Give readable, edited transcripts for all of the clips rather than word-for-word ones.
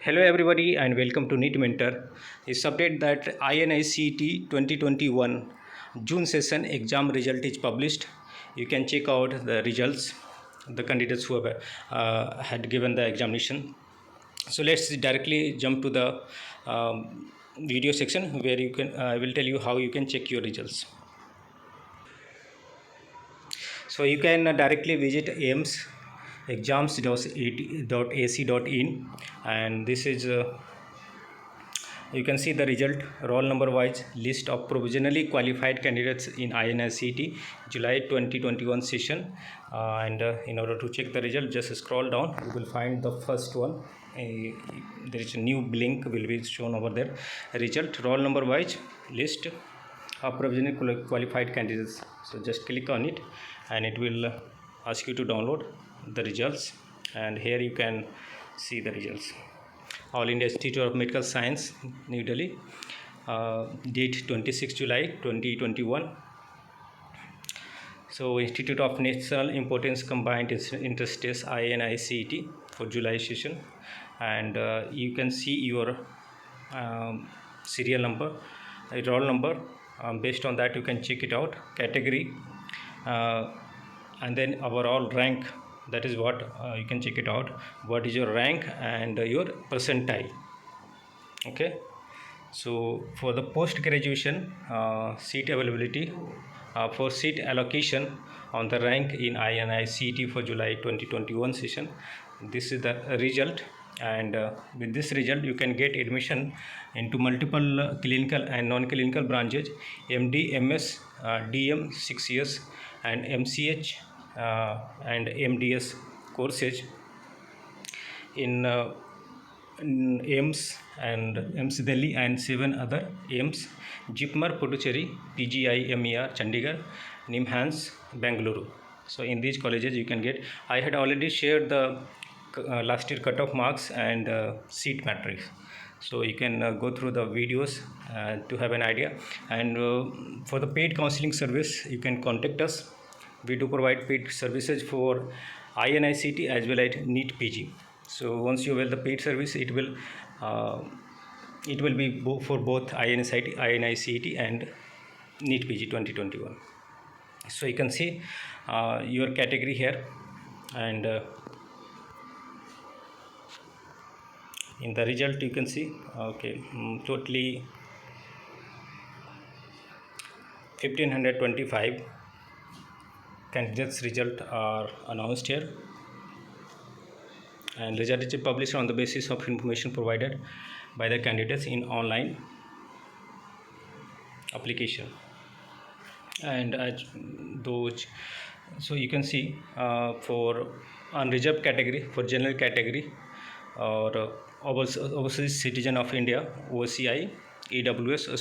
Hello everybody and welcome to NEET Mentor. It's update that INICET 2021 June session exam result is published. You can check out the results, the candidates who have had given the examination. So let's directly jump to the video section where you can I will tell you how you can check your results. So you can directly visit AIIMS exams.ac.in, and this is you can see the result roll number wise list of provisionally qualified candidates in INICET July 2021 session, and in order to check the result, just scroll down. You will find the first one. There is a new link will be shown over there. Result roll number wise list of provisionally qualified candidates. So just click on it and it will ask you to download the results, and here you can see the results. All India Institute of Medical Science, New Delhi, date 26 July 2021. So Institute of National Importance Combined Interest Test INICET for July session, and you can see your serial number, roll number. Based on that you can check it out, category, and then overall rank. That is what you can check it out, what is your rank and your percentile. Okay, so for the post graduation seat availability, for seat allocation on the rank in INICET for July 2021 session, this is the result, and with this result you can get admission into multiple clinical and non-clinical branches, MD, MS, DM 6 years, and MCH and MDS courses in AIIMS and AIIMS Delhi and 7 other AIIMS, JIPMER Puducherry, PGI MER Chandigarh, NIMHANS Bangalore. So in these colleges you can get. I had already shared the last year cutoff marks and seat matrix, so you can go through the videos to have an idea. And for the paid counseling service you can contact us. We do provide paid services for INICET as well as NEET PG. So once you avail the paid service, it will be for both INICET and NEET PG 2021. So you can see your category here, and in the result you can see totally 1525 candidates result are announced here, and result is published on the basis of information provided by the candidates in online application. And those, so you can see for unreserved category, for general category, or overseas citizen of India, OCI, EWS,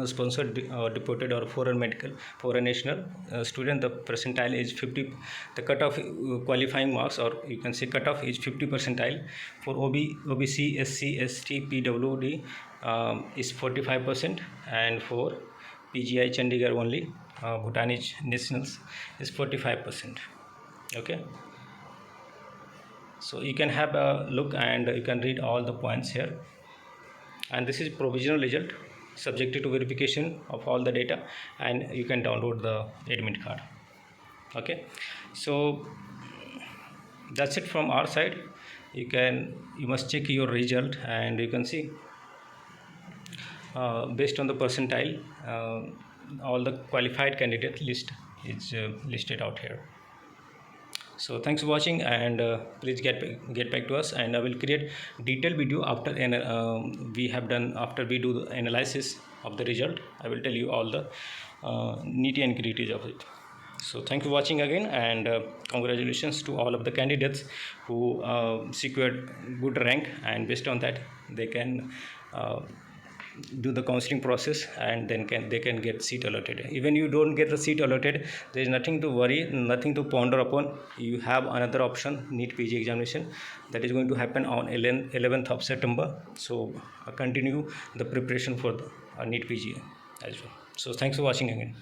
sponsored, deported, or foreign national student, the percentile is 50. The cutoff qualifying marks, or you can say cutoff, is 50 percentile. For OBC, SC, ST, PWD is 45%, and for PGI Chandigarh only, Bhutanese nationals, is 45%. Okay, so you can have a look and you can read all the points here. And this is provisional result subjected to verification of all the data, and you can download the admit card. Okay, so that's it from our side. You must check your result, and you can see based on the percentile all the qualified candidate list is listed out here. So thanks for watching, and please get back to us, and I will create detailed video after we do the analysis of the result. I will tell you all the nitty and gritty of it. So thank you for watching again, and congratulations to all of the candidates who secured good rank, and based on that they can do the counseling process, and then they can get seat allotted. Even you don't get the seat allotted, there is nothing to worry, nothing to ponder upon. You have another option, NEET PG examination, that is going to happen on 11th of September. So continue the preparation for the NEET PG as well. So thanks for watching again.